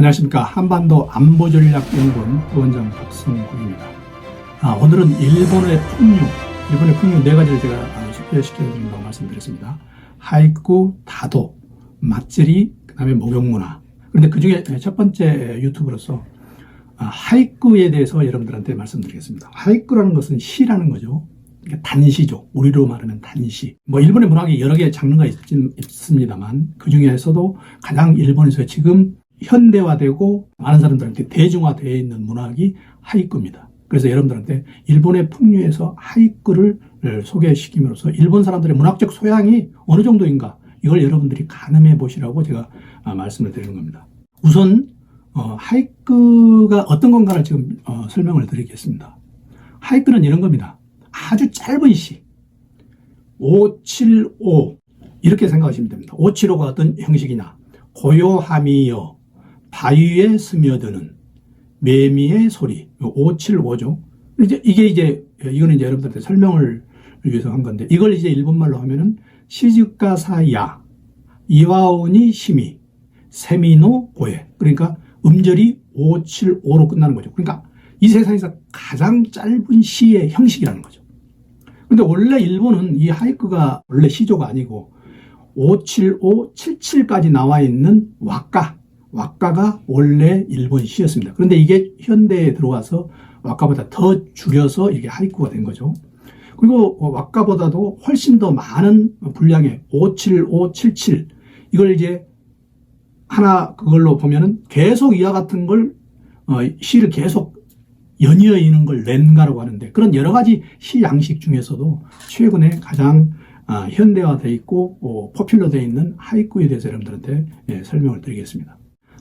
안녕하십니까. 한반도 안보전략연구원 부원장 박승국입니다. 오늘은 일본의 풍류 네 가지를 제가 소개시켜드린다고 말씀드렸습니다. 하이쿠, 다도, 맛들이, 그 다음에 목욕문화. 그런데 그 중에 첫 번째 유튜브로서 하이쿠에 대해서 여러분들한테 말씀드리겠습니다. 하이쿠라는 것은 시라는 거죠. 단시죠. 우리로 말하면 단시. 일본의 문학이 여러 개의 장르가 있습니다만 그 중에서도 가장 일본에서 지금 현대화되고 많은 사람들한테 대중화되어 있는 문학이 하이쿠입니다. 그래서 여러분들한테 일본의 풍류에서 하이쿠를 소개시킴으로써 일본 사람들의 문학적 소양이 어느 정도인가 이걸 여러분들이 가늠해 보시라고 제가 말씀을 드리는 겁니다. 우선 하이쿠가 어떤 건가를 지금 설명을 드리겠습니다. 하이쿠는 이런 겁니다. 아주 짧은 시 575 이렇게 생각하시면 됩니다. 575가 어떤 형식이냐, 고요함이여 바위에 스며드는 매미의 소리, 575죠. 이거는 이제 여러분들한테 설명을 위해서 한 건데, 이걸 이제 일본말로 하면은 시즈카사야 이와오니 시미 세미노 고에, 그러니까 음절이 575로 끝나는 거죠. 그러니까 이 세상에서 가장 짧은 시의 형식이라는 거죠. 근데 원래 일본은 이 하이쿠가 원래 시조가 아니고 575, 77까지 나와 있는 왁가가 원래 일본 시였습니다. 그런데 이게 현대에 들어와서 왁가보다 더 줄여서 이게 하이쿠가 된 거죠. 그리고 왁가보다도 훨씬 더 많은 분량의 575, 77 이걸 이제 하나 그걸로 보면은 계속 이와 같은 걸 시를 계속 연이어 있는 걸 렌가라고 하는데, 그런 여러 가지 시 양식 중에서도 최근에 가장 현대화되어 있고 포퓰러되어 있는 하이쿠에 대해서 여러분들한테 설명을 드리겠습니다.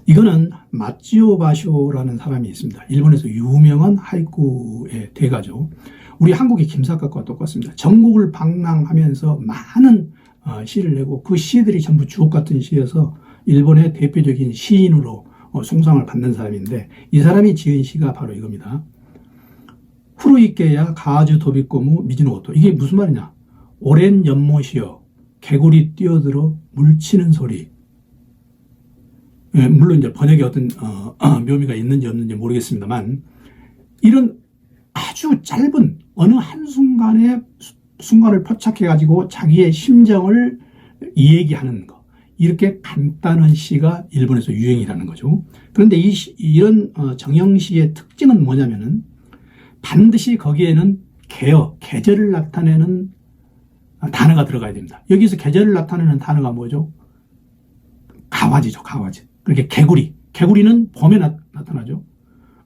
이거는 마찌오 바쇼라는 사람이 있습니다. 일본에서 유명한 하이쿠의 대가죠. 우리 한국의 김사각과 똑같습니다. 전국을 방랑하면서 많은 시를 내고 그 시들이 전부 주옥 같은 시여서 일본의 대표적인 시인으로 숭상을 받는 사람인데, 이 사람이 지은 시가 바로 이겁니다. 후루이케야 가주 도비꼬무 미즈노오토. 이게 무슨 말이냐? 오랜 연못이여 개구리 뛰어들어 물치는 소리. 물론 이제 번역에 어떤 묘미가 있는지 없는지 모르겠습니다만, 이런 아주 짧은 어느 순간을 포착해 가지고 자기의 심정을 이야기하는 거, 이렇게 간단한 시가 일본에서 유행이라는 거죠. 그런데 이런 정형시의 특징은 뭐냐면은 반드시 거기에는 계절을 나타내는 단어가 들어가야 됩니다. 여기서 계절을 나타내는 단어가 뭐죠? 가와지죠, 가와지. 그렇게 개구리는 봄에 나타나죠.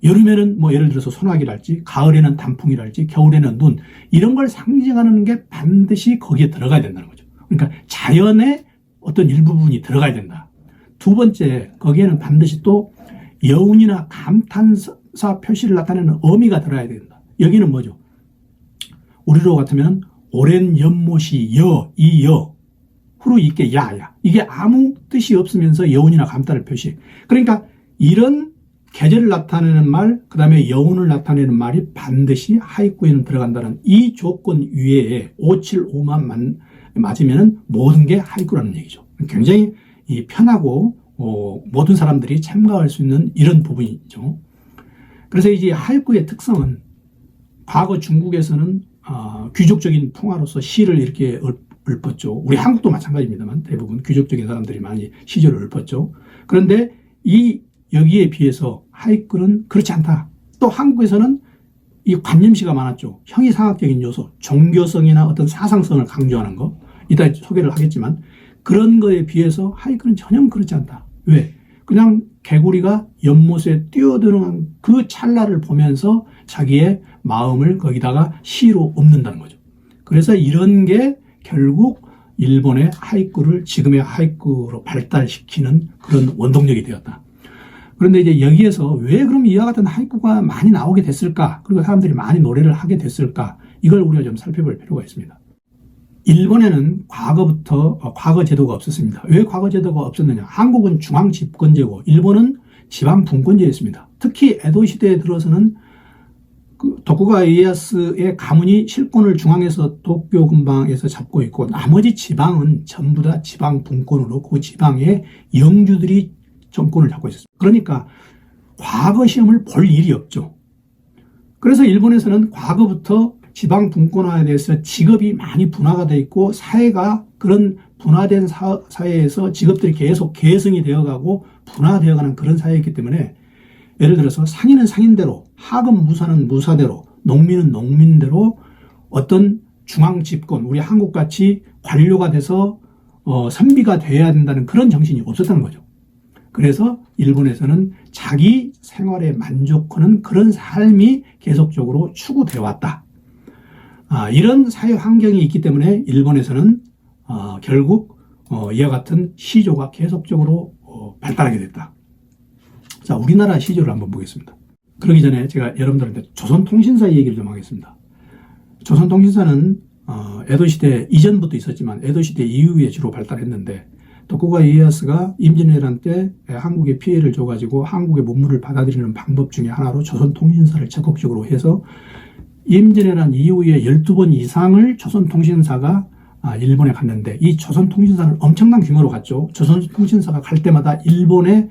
여름에는 예를 들어서 소나기랄지, 가을에는 단풍이랄지, 겨울에는 눈, 이런 걸 상징하는 게 반드시 거기에 들어가야 된다는 거죠. 그러니까 자연의 어떤 일부분이 들어가야 된다. 두 번째, 거기에는 반드시 또 여운이나 감탄사 표시를 나타내는 어미가 들어야 된다. 여기는 뭐죠? 우리로 같으면 오랜 연못이 후루 있게 야야. 이게 아무 뜻이 없으면서 여운이나 감탄을 표시. 그러니까 이런 계절을 나타내는 말, 그 다음에 여운을 나타내는 말이 반드시 하이쿠에는 들어간다는 이 조건 위에 575만 맞으면 모든 게 하이쿠라는 얘기죠. 굉장히 편하고 모든 사람들이 참가할 수 있는 이런 부분이죠. 그래서 이제 하이쿠의 특성은 과거 중국에서는 귀족적인 풍화로서 시를 이렇게 읊었죠. 우리 한국도 마찬가지입니다만 대부분 귀족적인 사람들이 많이 시조를 읊었죠. 그런데 여기에 비해서 하이쿠는 그렇지 않다. 또 한국에서는 이 관념시가 많았죠. 형이상학적인 요소, 종교성이나 어떤 사상성을 강조하는 거, 이따 소개를 하겠지만 그런 거에 비해서 하이쿠는 전혀 그렇지 않다. 왜? 그냥 개구리가 연못에 뛰어드는 그 찰나를 보면서 자기의 마음을 거기다가 시로 읊는다는 거죠. 그래서 이런 게 결국 일본의 하이쿠를 지금의 하이쿠로 발달시키는 그런 원동력이 되었다. 그런데 이제 여기에서 왜 그럼 이와 같은 하이쿠가 많이 나오게 됐을까? 그리고 사람들이 많이 노래를 하게 됐을까? 이걸 우리가 좀 살펴볼 필요가 있습니다. 일본에는 과거부터 과거 제도가 없었습니다. 왜 과거 제도가 없었느냐? 한국은 중앙 집권제고 일본은 지방 분권제였습니다. 특히 에도 시대에 들어서는 도쿠가와 이에야스의 가문이 실권을 중앙에서 도쿄 근방에서 잡고 있고 나머지 지방은 전부 다 지방 분권으로 그 지방의 영주들이 정권을 잡고 있었습니다. 그러니까 과거 시험을 볼 일이 없죠. 그래서 일본에서는 과거부터 지방 분권화에 대해서 직업이 많이 분화가 되어 있고 사회가 그런 분화된 사회에서 직업들이 계속 계승이 되어가고 분화되어가는 그런 사회이기 때문에 예를 들어서 상인은 상인대로, 하급 무사는 무사대로, 농민은 농민대로 어떤 중앙 집권, 우리 한국같이 관료가 돼서 선비가 돼야 된다는 그런 정신이 없었다는 거죠. 그래서 일본에서는 자기 생활에 만족하는 그런 삶이 계속적으로 추구되어 왔다. 이런 사회 환경이 있기 때문에 일본에서는 결국 이와 같은 시조가 계속적으로 발달하게 됐다. 자, 우리나라 시조를 한번 보겠습니다. 그러기 전에 제가 여러분들한테 조선통신사 얘기를 좀 하겠습니다. 조선통신사는 에도시대 이전부터 있었지만 에도시대 이후에 주로 발달했는데 도쿠가 이에야스가 임진왜란 때 한국에 피해를 줘가지고 한국의 문물을 받아들이는 방법 중에 하나로 조선통신사를 적극적으로 해서 임진왜란 이후에 12번 이상을 조선통신사가 일본에 갔는데 이 조선통신사는 엄청난 규모로 갔죠. 조선통신사가 갈 때마다 일본에서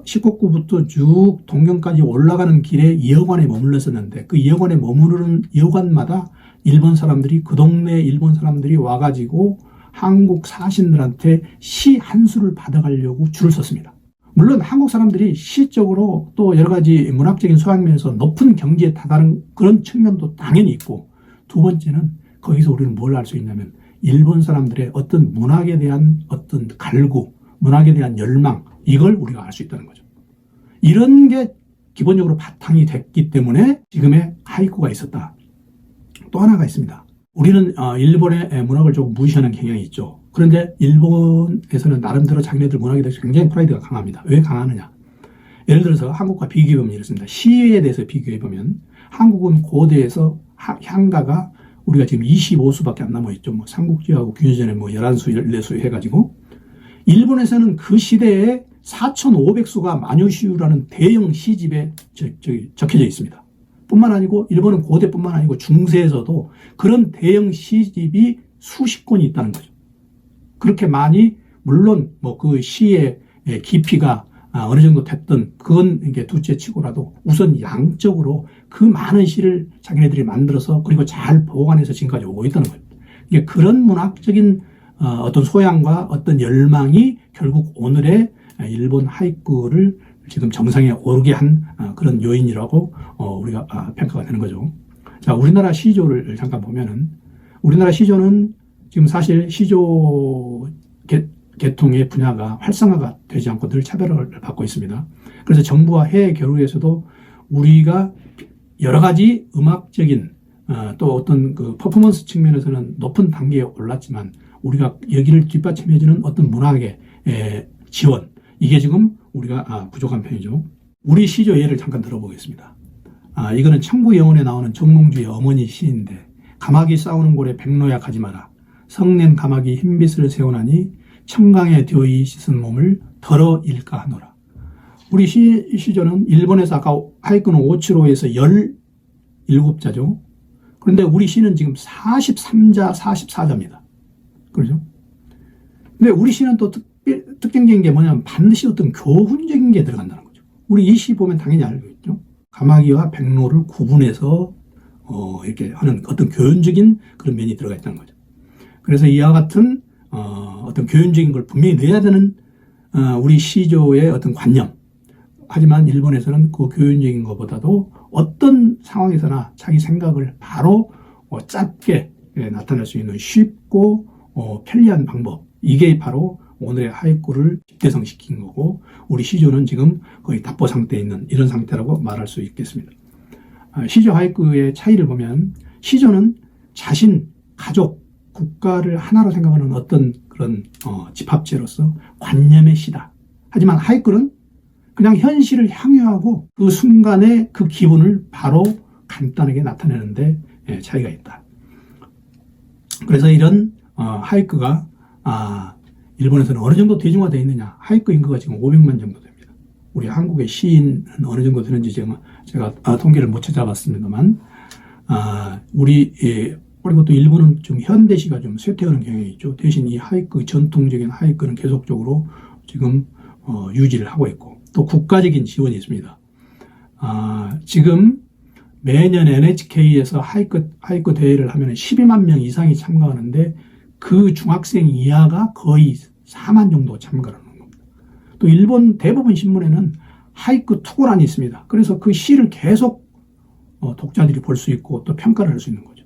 시코쿠부터 쭉 동경까지 올라가는 길에 이어관에 머물렀었는데 그 이어관에 머무르는 이어관마다 일본 사람들이 그 동네 일본 사람들이 와가지고 한국 사신들한테 시 한 수를 받아가려고 줄을 섰습니다. 물론 한국 사람들이 시적으로 또 여러 가지 문학적인 소양면에서 높은 경지에 다다른 그런 측면도 당연히 있고 두 번째는 거기서 우리는 뭘 알 수 있냐면 일본 사람들의 어떤 문학에 대한 어떤 갈구, 문학에 대한 열망 이걸 우리가 알 수 있다는 거죠. 이런 게 기본적으로 바탕이 됐기 때문에 지금의 하이쿠가 있었다. 또 하나가 있습니다. 우리는 일본의 문학을 조금 무시하는 경향이 있죠. 그런데 일본에서는 나름대로 자기네들 문학에 대해서 굉장히 프라이드가 강합니다. 왜 강하느냐? 예를 들어서 한국과 비교해보면 이렇습니다. 시에 대해서 비교해보면 한국은 고대에서 향가가 우리가 지금 25수밖에 안 남아있죠. 뭐 삼국지하고 균여전에 뭐 11수, 14수 해가지고 일본에서는 그 시대에 4,500수가 만요시유라는 대형 시집에 적혀져 있습니다. 뿐만 아니고 일본은 고대뿐만 아니고 중세에서도 그런 대형 시집이 수십 권이 있다는 거죠. 그렇게 많이 물론 뭐 그 시의 깊이가 어느 정도 됐던 그건 이게 둘째 치고라도 우선 양적으로 그 많은 시를 자기네들이 만들어서 그리고 잘 보관해서 지금까지 오고 있다는 거예요. 이게 그런 문학적인 어떤 소양과 어떤 열망이 결국 오늘의 일본 하이쿠를 지금 정상에 오르게 한 그런 요인이라고 우리가 평가가 되는 거죠. 자, 우리나라 시조를 잠깐 보면은 우리나라 시조는 지금 사실 시조 계통의 분야가 활성화가 되지 않고 늘 차별을 받고 있습니다. 그래서 정부와 해외 교류에서도 우리가 여러 가지 음악적인 또 어떤 그 퍼포먼스 측면에서는 높은 단계에 올랐지만 우리가 여기를 뒷받침해주는 어떤 문학의 지원 이게 지금 우리가 부족한 편이죠. 우리 시조 예를 잠깐 들어보겠습니다. 이거는 천구영혼에 나오는 정몽주의 어머니 시인데 가마귀 싸우는 고래 백로야 가지 마라. 성낸 가마귀 흰빛을 세우나니 청강에 듀이 씻은 몸을 덜어 일까 하노라. 우리 시조는 일본에서 아까 하이쿠는 575에서 17자죠. 그런데 우리 시는 지금 43자, 44자입니다. 그렇죠? 근데 우리 시는 또 특징적인 게 뭐냐면 반드시 어떤 교훈적인 게 들어간다는 거죠. 우리 이 시 보면 당연히 알고 있죠. 가마귀와 백로를 구분해서 이렇게 하는 어떤 교훈적인 그런 면이 들어가 있다는 거죠. 그래서 이와 같은 어떤 교훈적인 걸 분명히 넣어야 되는 우리 시조의 어떤 관념. 하지만 일본에서는 그 교훈적인 것보다도 어떤 상황에서나 자기 생각을 바로 짧게 나타낼 수 있는 쉽고 편리한 방법. 이게 바로 오늘의 하이쿠를 집대성시킨 거고 우리 시조는 지금 거의 답보 상태에 있는 이런 상태라고 말할 수 있겠습니다. 시조 하이쿠의 차이를 보면 시조는 자신, 가족, 국가를 하나로 생각하는 어떤 그런 집합체로서 관념의 시다. 하지만 하이쿠는 그냥 현실을 향유하고 그 순간의 그 기분을 바로 간단하게 나타내는데 차이가 있다. 그래서 이런 하이쿠가 일본에서는 어느 정도 대중화되어 있느냐. 하이쿠 인구가 지금 500만 정도 됩니다. 우리 한국의 시인은 어느 정도 되는지 제가 통계를 못 찾아봤습니다만 그리고 또 일본은 좀 현대시가 좀 쇠퇴하는 경향이 있죠. 대신 이 하이쿠 전통적인 하이쿠는 계속적으로 지금 유지를 하고 있고 또 국가적인 지원이 있습니다. 지금 매년 NHK에서 하이쿠 대회를 하면 12만 명 이상이 참가하는데 그 중학생 이하가 거의 4만 정도 참가를 하는 겁니다. 또 일본 대부분 신문에는 하이쿠 투고란이 있습니다. 그래서 그 시를 계속 독자들이 볼 수 있고 또 평가를 할 수 있는 거죠.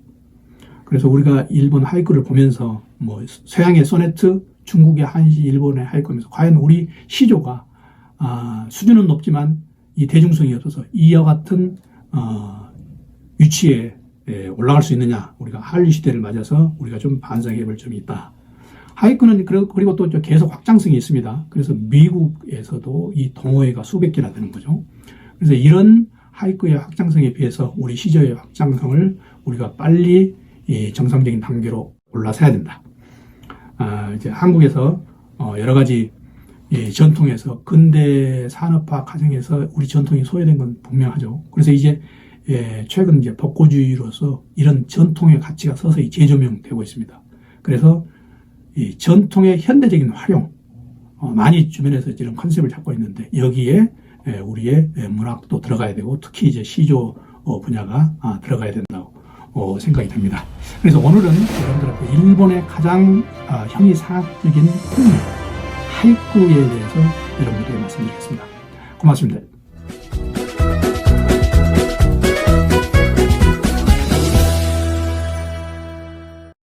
그래서 우리가 일본 하이쿠를 보면서 뭐 서양의 소네트, 중국의 한시, 일본의 하이쿠면서 과연 우리 시조가 수준은 높지만 이 대중성이 없어서 이와 같은 위치에 올라갈 수 있느냐. 우리가 한류 시대를 맞아서 우리가 좀 반성해 볼 점이 있다. 하이쿠는 그리고 또 계속 확장성이 있습니다. 그래서 미국에서도 이 동호회가 수백 개나 되는 거죠. 그래서 이런 하이쿠의 확장성에 비해서 우리 시조의 확장성을 우리가 빨리 정상적인 단계로 올라서야 된다. 이제 한국에서 여러 가지 전통에서 근대 산업화 과정에서 우리 전통이 소외된 건 분명하죠. 그래서 이제 최근 이제 복고주의로서 이런 전통의 가치가 서서히 재조명되고 있습니다. 그래서 이 전통의 현대적인 활용, 많이 주변에서 이런 컨셉을 잡고 있는데 여기에 우리의 문학도 들어가야 되고 특히 이제 시조 분야가 들어가야 된다고 생각이 됩니다. 그래서 오늘은 여러분들한테 일본의 가장 형이상학적인 풍류, 하이쿠에 대해서 여러분들에게 말씀드리겠습니다. 고맙습니다.